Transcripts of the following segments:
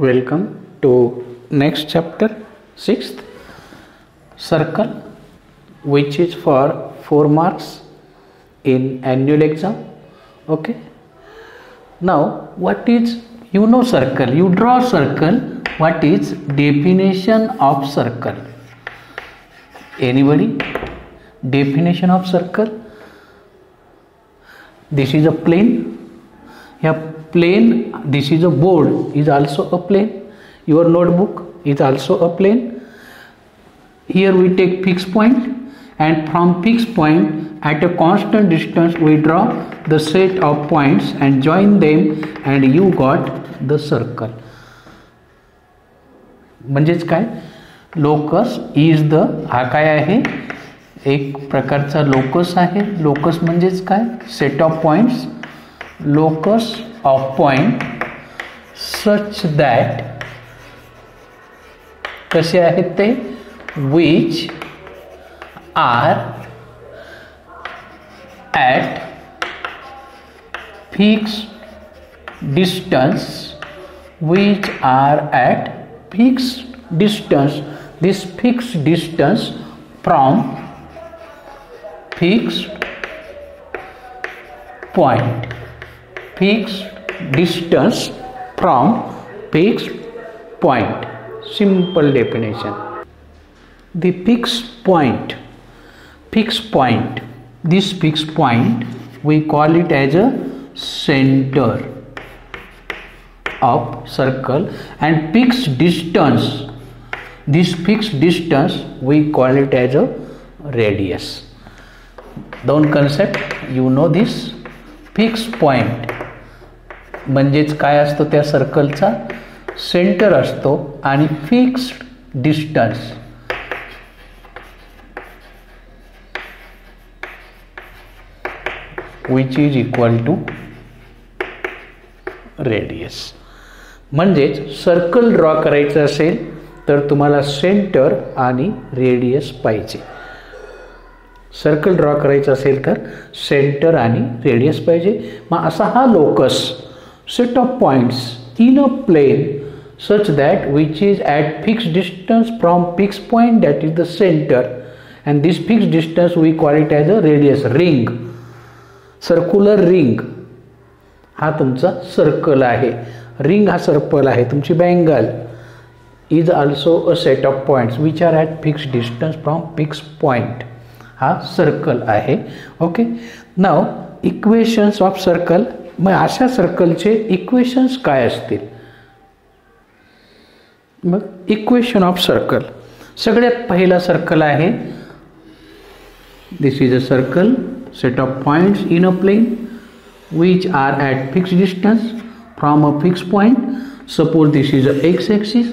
Welcome to next chapter, 6th, circle, which is for 4 marks in annual exam. Okay, now what is, circle, you draw circle. What is definition of circle? Anybody? Definition of circle? This is a plane. Plane, this is a board, is also a plane. Your notebook is also a plane. Here we take fixed point, and from fixed point at a constant distance we draw the set of points and join them, and you got the circle. म्हणजेच काय, locus is the, हा काय आहे, एक प्रकारचा locus आहे. Locus म्हणजेच काय, set of points. Locus of point such that, कसे आहेत ते, which are at fixed distance, which are at fixed distance, this fixed distance from fixed point, fixed distance from fixed point. Simple definition. The fixed point, this fixed point we call it as a center of circle, and fixed distance, this fixed distance we call it as a radius. Don't concept, you know this. Fixed point म्हणजेच काय असतो, त्या सर्कलचा center असतो, आणि fixed distance which is equal to radius. म्हणजेच circle draw करायचं असेल तर तुम्हाला सेंटर आणि रेडियस पाहिजे. सर्कल ड्रॉ करायचं असेल तर सेंटर आणि रेडियस पाहिजे. मग असा हा locus, set of points in a plane such that which is at fixed distance from fixed point, that is the center, and this fixed distance we call it as a radius. Ring, circular ring, हा तुमचा circle आहे. Ring हा circle आहे. तुमची bangle is also a set of points which are at fixed distance from fixed point. हा circle आहे. Okay, now equations of circle. मग अशा सर्कलचे इक्वेशन्स काय असतील? मग इक्वेशन ऑफ सर्कल, सगळ्यात पहिला सर्कल आहे, this is a circle, set of points in a plane which are at fixed distance from a fix point. Suppose this is a X axis,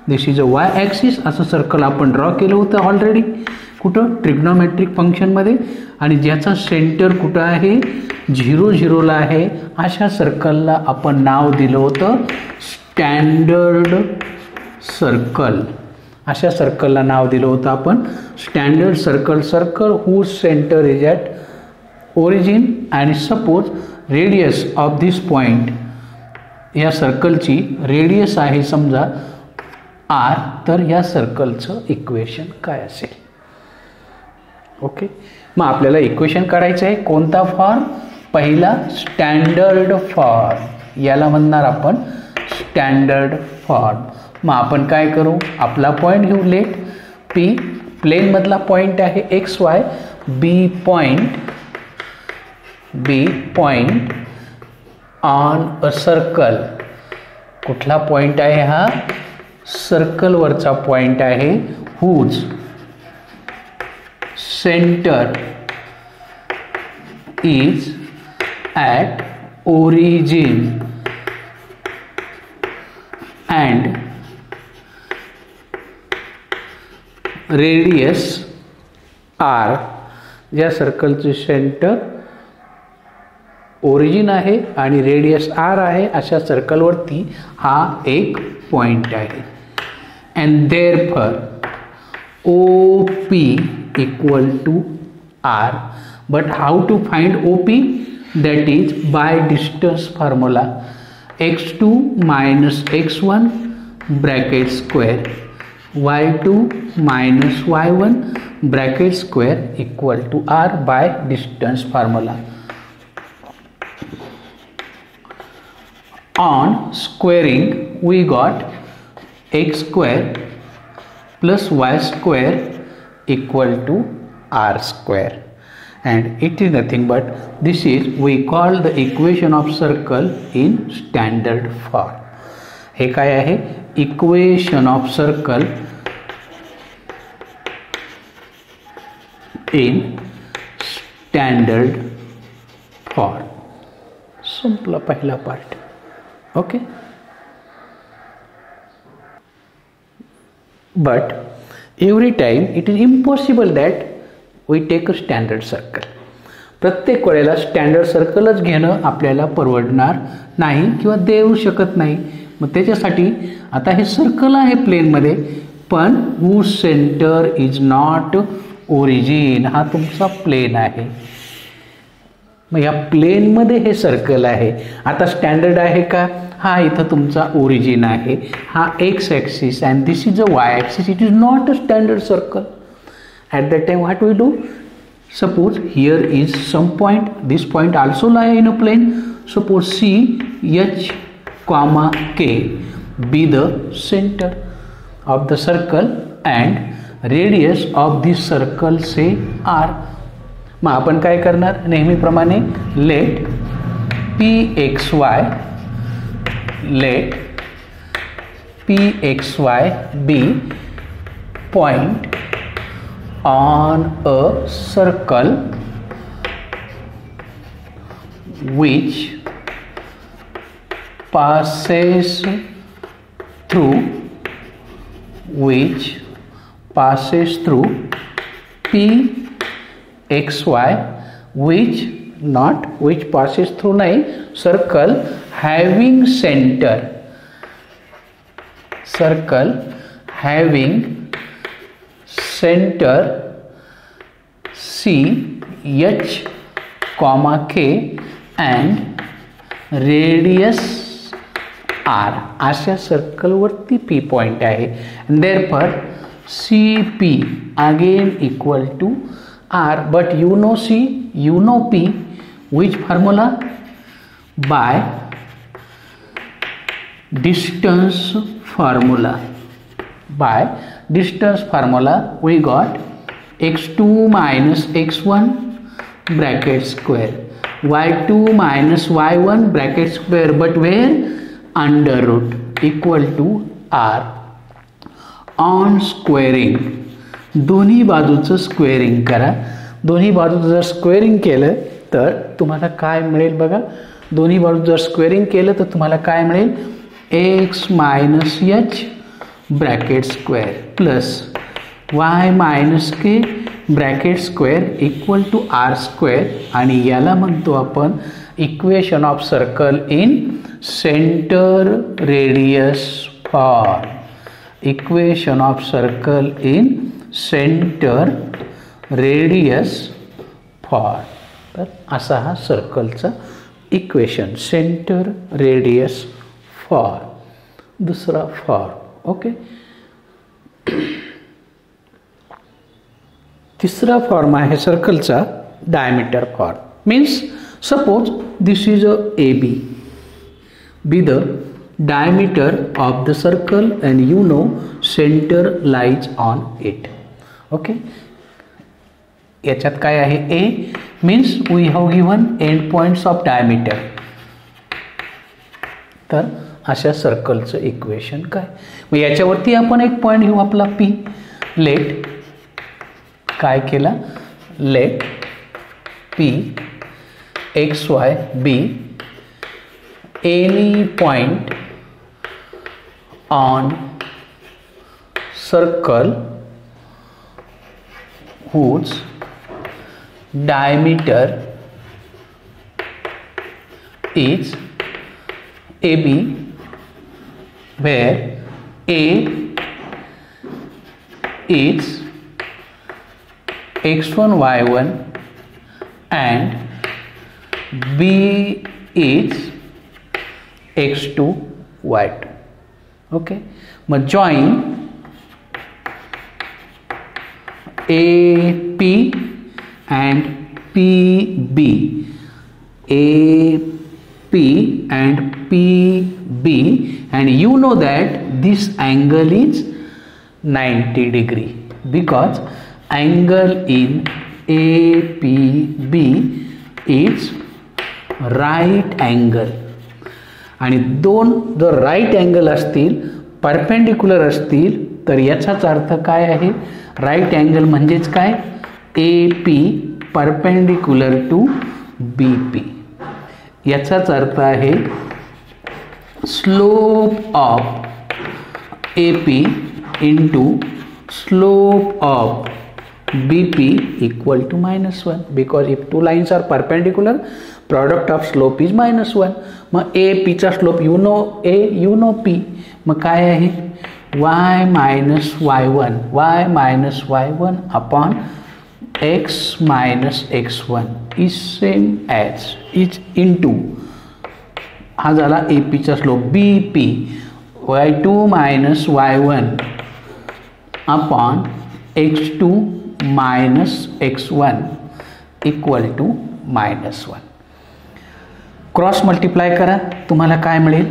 this is a Y axis. असं circle आपण draw केलं होतं already, कुठं, trigonometric फंक्शनमध्ये, आणि ज्याचा centre कुठं आहे, 0 0ला आहे. अशा सर्कलला आपण नाव दिलं होतं स्टँडर्ड सर्कल. अशा सर्कलला नाव दिलं होतं आपण standard circle. Circle whose centre is at origin, आणि suppose radius of this point, या सर्कलची रेडियस आहे समजा r, तर या सर्कलचं इक्वेशन काय असेल? ओके, मग आपल्याला इक्वेशन करायचं आहे. कोणता फॉर्म? पहिला स्टँडर्ड फॉर्म, याला म्हणणार आपण स्टँडर्ड फॉर्म. मग आपण काय करू, आपला पॉईंट घेऊ, लेट पी, प्लेन मधला पॉईंट आहे X Y. B point on a circle. कुठला पॉईंट आहे हा? सर्कलवरचा पॉईंट आहे, whose center is at origin and radius r. ज्या सर्कलचे सेंटर ओरिजिन आहे आणि रेडियस r आहे, अशा सर्कलवरती हा एक पॉइंट आहे. and therefore OP equal to R. But how to find OP? That is by distance formula. x2 minus x1 bracket square y2 minus y1 bracket square equal to r by distance formula. On squaring we got x square plus y square equal to r square, and it is nothing but this is we call the equation of circle in standard form. हे काय आहे? Equation of circle in standard form. संपला पहिला part. Okay, but every time it is impossible that we take a standard circle. प्रत्येक वेळेला standard सर्कलच घेणं आपल्याला परवडणार नाही किंवा देऊ शकत नाही. मग त्याच्यासाठी आता हे सर्कल आहे प्लेनमध्ये, पण हू सेंटर इज नॉट ओरिजिन. हा तुमचा प्लेन आहे. मग या प्लेनमध्ये हे सर्कल आहे. आता स्टँडर्ड आहे का? हा इथं तुमचा ओरिजिन आहे. हा X axis and this is a Y axis. It is not a standard circle. At that time what we do? Suppose here is some point, this point also lie in a plane. Suppose C, H, comma K be the center of the circle and radius of this circle say R. मग आपण काय करणार? नेहमीप्रमाणे let Pxy be point on a circle which passes through Pxy, which passes through नहीं, circle having center C, H, comma K and radius R. अशा circle वरती P point आहे. therefore CP again equal to R. but you know C, you know P. which formula? By distance formula. By distance formula we got x2 minus x1 bracket square, y2 minus y1 bracket square, but where? Under root equal to r. On squaring दोन्ही बाजूचं squaring करा. दोन्ही बाजूचं जर squaring केलं तर तुम्हाला काय मिळेल बघा. दोन्ही बाजू जर स्क्वेअरिंग केलं तर तुम्हाला काय मिळेल? x minus H bracket square plus y minus K bracket square equal to R square. आणि याला म्हणतो आपण equation of circle in centre radius form. Equation of circle in centre radius form. तर असा हा सर्कलचा इक्वेशन सेंटर रेडियस फॉर्म. दुसरा form. Okay, तिसरा फॉर्म आहे सर्कलचा diameter form. Means suppose this is a AB. B the diameter of the circle and you know center lies on it. okay, याच्यात काय आहे? A means we have given end points of diameter. तर अशा सर्कलचं equation काय? मग याच्यावरती आपण एक पॉइंट घेऊ आपला P. लेट काय केला? Let P XY be any point on circle whose diameter is AB, where A is x1 y1 and B is x2 y2. Okay, मग join AP and PB, AP and PB, and you know that this angle is 90 degree because angle in APB is right angle. आणि दोन जर right angle असतील, perpendicular असतील, तर याचाच अर्थ काय आहे? राईट अँगल म्हणजेच काय? AP perpendicular to BP. याचाच अर्थ आहे slope of AP into slope of BP equal to -1 because if two lines are perpendicular, product of slope is -1. मग AP चा slope you know A, you know P, मग काय आहे? y minus y1, y minus y1 upon x minus x1 is same as is into हा झाला AP चा slope BP, y2 minus y1 upon x2 minus x1 equal to -1. Cross multiply करा, तुम्हाला काय मिळेल?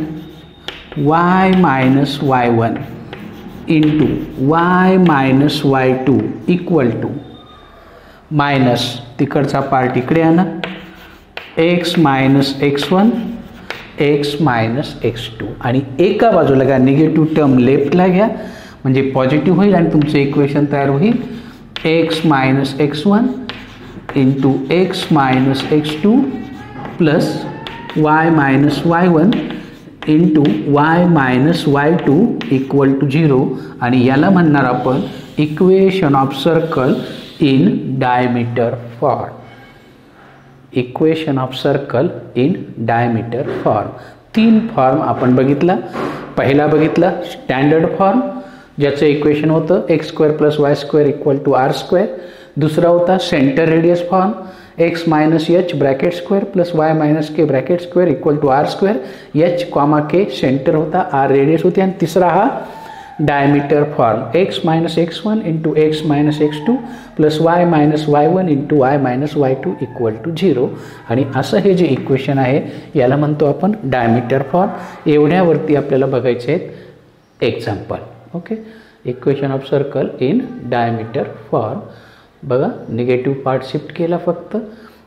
y minus y1 into y minus y2 equal to minus तिकडचा part इकडे आणा, x minus x1 x minus x2, आणि एका बाजूला घ्या निगेटिव्ह टर्म लेफ्टला घ्या म्हणजे पॉझिटिव्ह होईल आणि तुमचं इक्वेशन तयार होईल x minus x1 into x minus x2 plus y minus y1 into y minus y2 equal to 0, आणि याला म्हणणार आपण equation of circle in diameter form. Equation of circle in diameter form. 3 form आपण बघितला. पहिला बघितला स्टँडर्ड फॉर्म, ज्याचं equation होतं x² + y² equal to r². दुसरा होता center radius form, x minus h bracket square plus y minus k bracket square equal to r². h comma k center होता, r radius होती. आणि तिसरा हा diameter form, x minus x1 into x minus x2 plus y minus y1 into y minus y2 equal to 0. आणि असं हे जे equation आहे याला म्हणतो आपण डायमीटर फॉर्म. एवढ्यावरती आपल्याला बघायचे आहेत example. Okay, equation of circle in diameter form. बघा निगेटिव्ह पार्ट शिफ्ट केला फक्त,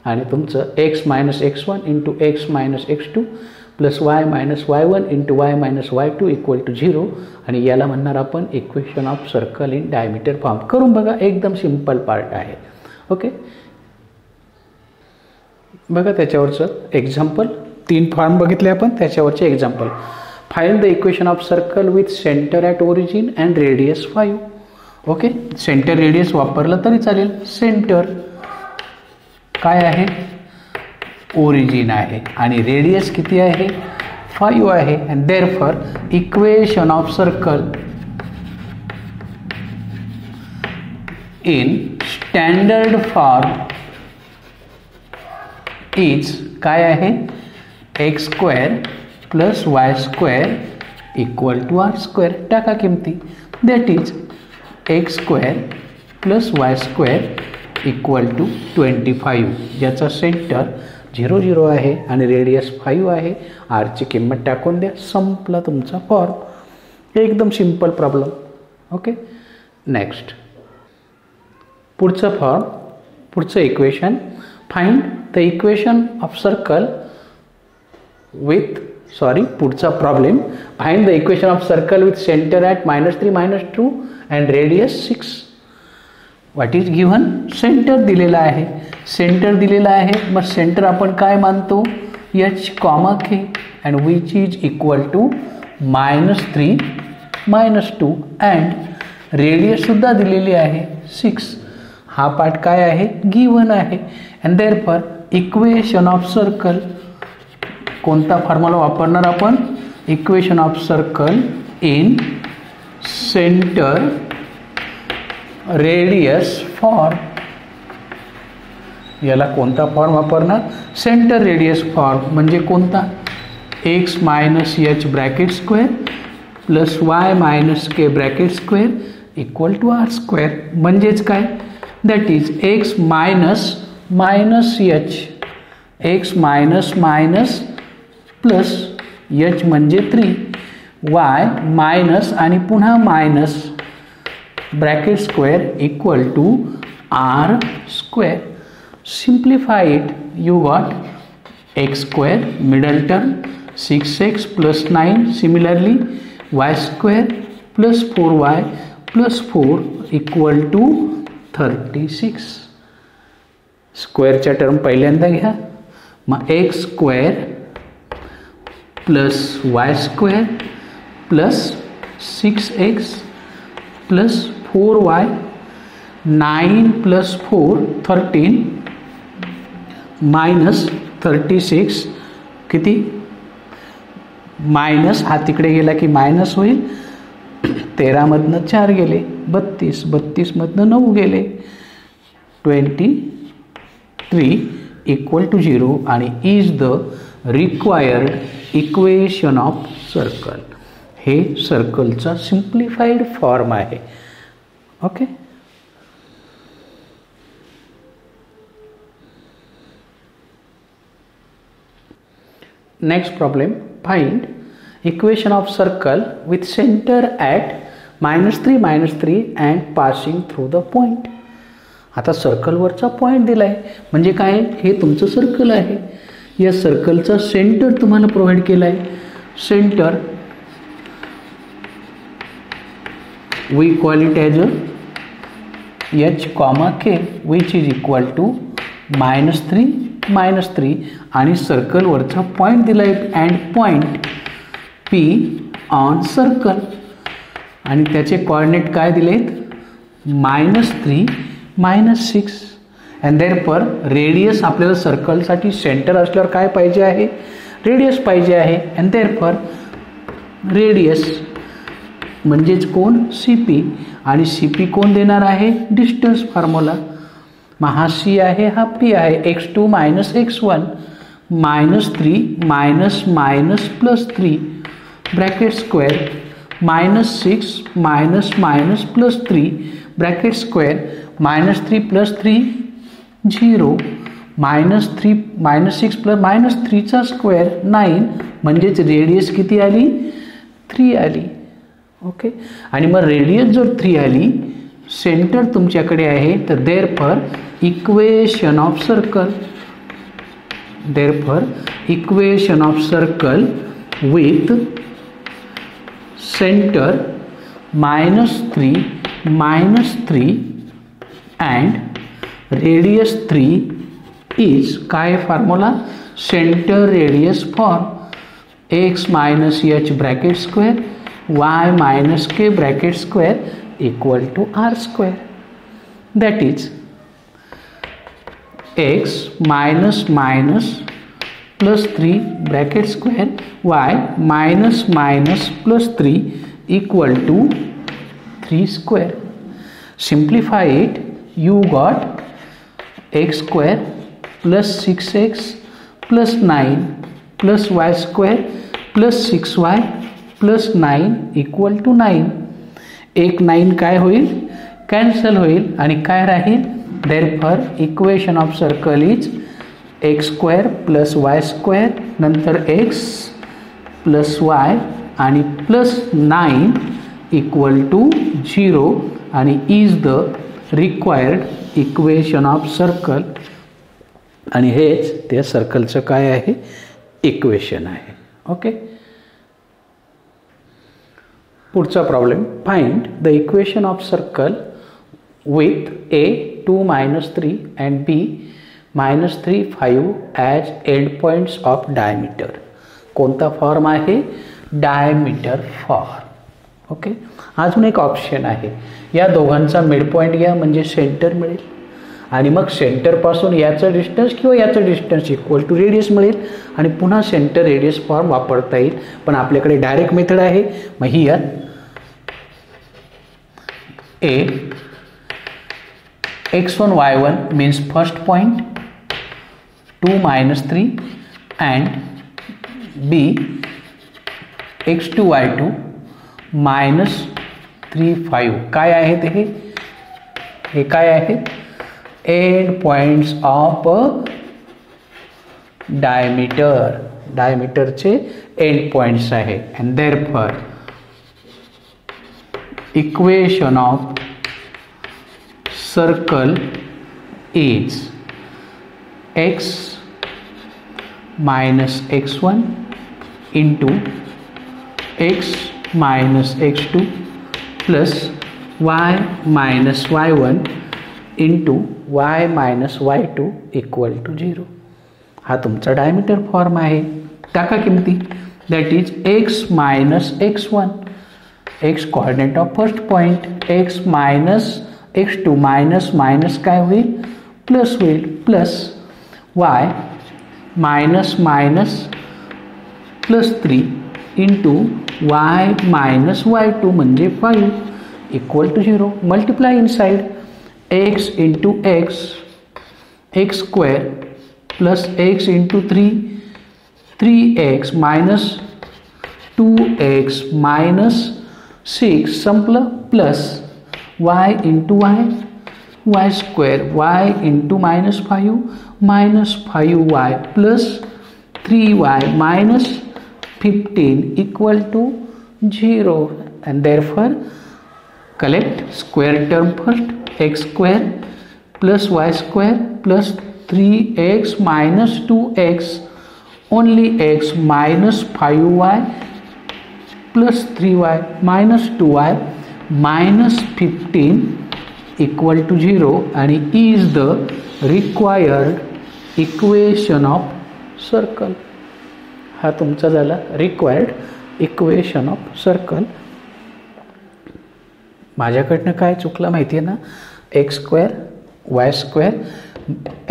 आणि तुमचं x minus x1 into x minus x2 plus y minus y1 into y minus y2 equal to 0, आणि याला म्हणणार आपण equation of circle in diameter form. करून बघा, एकदम सिंपल पार्ट आहे. ओके, बघा त्याच्यावरचं एक्झाम्पल. 3 फॉर्म बघितले आपण, त्याच्यावरचे example. Find the equation of circle with centre at origin and radius 5. Okay, centre radius वापरलं तरी चालेल. सेंटर काय आहे? ओरिजिन आहे, आणि रेडियस किती आहे? 5 आहे. And therefore equation of circle in standard form is काय आहे? x² plus y² equal to r². टाका किमती. That is x² plus y² equal to 25, ज्याचा सेंटर 0 0 आहे आणि रेडियस 5 आहे. आरची किंमत टाकून द्या, संपला तुमचा फॉर्म. एकदम सिंपल प्रॉब्लेम. ओके, नेक्स्ट पुढचं फॉर्म, पुढचं equation. Find the equation of circle with पुढचा problem. Find the equation of circle with centre at -3 -2 and radius 6. What is given? Centre दिलेला आहे. सेंटर दिलेला आहे, मग सेंटर आपण काय मानतो? h comma k and which is equal to -3 -2 and radius सुद्धा दिलेली आहे 6. हा पार्ट काय आहे? गिव्हन आहे. And therefore equation of circle, कोणता फॉर्म्युला वापरणार आपण? Equation of circle in centre radius form. याला कोणता फॉर्म वापरणार? Center radius form. म्हणजे कोणता? x minus h bracket square plus Y minus K bracket square equal to R square. म्हणजेच काय, that is X minus minus H, X minus minus plus H म्हणजे 3, Y minus आणि पुन्हा minus bracket square equal to R square. Simplify it, you got x square middle term 6x plus 9, similarly y square plus 4y plus 4 equal to 36. स्क्वेअरच्या term पहिल्यांदा घ्या, मग x square plus Y square plus 6x plus 4y, 9 plus 4 13 minus 36 किती, minus हा तिकडे गेला की minus होईल, 13 मधनं 4 गेले 32, 32 मधनं 9 गेले 23 इक्वल टू 0 आणि is the required equation of circle. हे सर्कलचा सिम्प्लिफाईड फॉर्म आहे. Okay, next problem, find equation of circle with centre at -3 -3 and passing through the point. आता सर्कलवरचा पॉईंट दिला आहे म्हणजे काय, हे तुमचं सर्कल आहे, या सर्कलचा सेंटर तुम्हाला प्रोव्हाइड केला आहे. Center we call it as h, k which is equal to -3 -3 आणि सर्कलवरचा पॉईंट दिला आहे and point P on circle आणि त्याचे कोऑर्डिनेट काय दिलेत, -3 -6 अँड देअरफॉर रेडियस आपल्याला सर्कलसाठी सेंटर असल्यावर काय पाहिजे आहे, रेडियस पाहिजे आहे. अँड देअरफॉर रेडियस म्हणजेच कोण, CP, आणि CP कोण देणार आहे, डिस्टन्स फॉर्म्युला. मग हा C आहे, हा P आहे, x2 - x1 -3 minus minus plus 3 bracket square -6 minus minus plus 3 bracket square -3 plus 3 0 -3 -6 plus -3चा स्क्वेअर 9 म्हणजेच रेडियस किती आली, 3 आली. ओके, आणि मग रेडियस जर 3 आली, सेंटर तुमच्याकडे आहे, तर therefore equation of circle, therefore equation of circle with centre -3 -3 and radius 3 is काय formula, centre radius form x minus h bracket square y minus k bracket square equal to r square. That is x minus minus plus 3 bracket square y minus minus plus 3 equal to 3 square. Simplify it, you got x square plus 6x plus 9 plus y square plus 6y plus 9 equal to 9. एक 9 काय होईल, cancel होईल आणि काय राहील, therefore equation of circle is x square plus Y square नंतर x plus y आणि plus 9 equal to 0 आणि is the required equation of circle. आणि हेच त्या सर्कलचं काय आहे, इक्वेशन आहे. ओके, पुढचा problem, find the equation of circle with a 2 -3 and b -3 5 as end points of diameter. कोणता फॉर्म आहे, डायमीटर फॉर्म. ओके, अजून एक ऑप्शन आहे, या दोघांचा मिड पॉईंट घ्या म्हणजे सेंटर मिळेल आणि मग सेंटरपासून याचं डिस्टन्स किंवा याचं डिस्टन्स इक्वल टू रेडियस मिळेल आणि पुन्हा सेंटर रेडियस फॉर्म वापरता येईल. पण आपल्याकडे डायरेक्ट मेथड आहे. मग here a x1 y1 means first point 2 -3 and b x2 y2 -3,5 काय आहेत हे काय आहेत एंड पॉइंट्स ऑफ डायमीटरचे एंड पॉइंट्स आहे and therefore equation of circle is x minus x1 into x minus x2 plus y minus y1 into y minus y2 equal to 0. हा तुमचा diameter form आहे. टाका किमती. That is x minus x1, x coordinate of first point, x minus x2 minus काय होईल plus होईल plus y minus plus 3 into y minus y2 म्हणजे 5 equal to 0. Multiply inside x into x square plus x into 3x minus 2x minus 6 संपलं plus y into y square y into minus 5y plus 3y minus 15 equal to 0 and therefore collect square term first. x square plus y square plus 3x minus 2x only x minus 5y plus 3y minus 2y minus 15 equal to 0 and is the required equation of circle. हा तुमचा झाला required equation of circle. माझ्याकडनं काय चुकलं माहिती आहे ना, x square Y square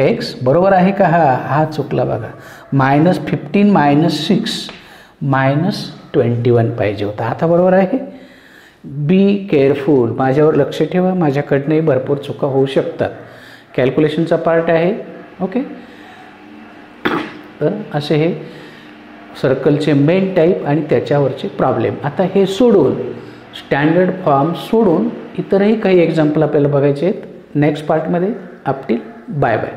x बरोबर आहे का, हा चुकला बघा. -15 मायनस 6 मायनस 21 पाहिजे होता. आता बरोबर आहे. बी केअरफुल, माझ्यावर लक्ष ठेवा, माझ्याकडनंही भरपूर चुका होऊ शकतात. कॅल्क्युलेशनचा पार्ट आहे. ओके. तर असे हे सर्कलचे मेन टाईप आणि त्याच्यावरचे प्रॉब्लेम. आता हे सोडून स्टँडर्ड फॉर्म सोडून इतरही काही एक्झाम्पल आपल्याला बघायचे आहेत नेक्स्ट पार्टमध्ये. Up till bye bye.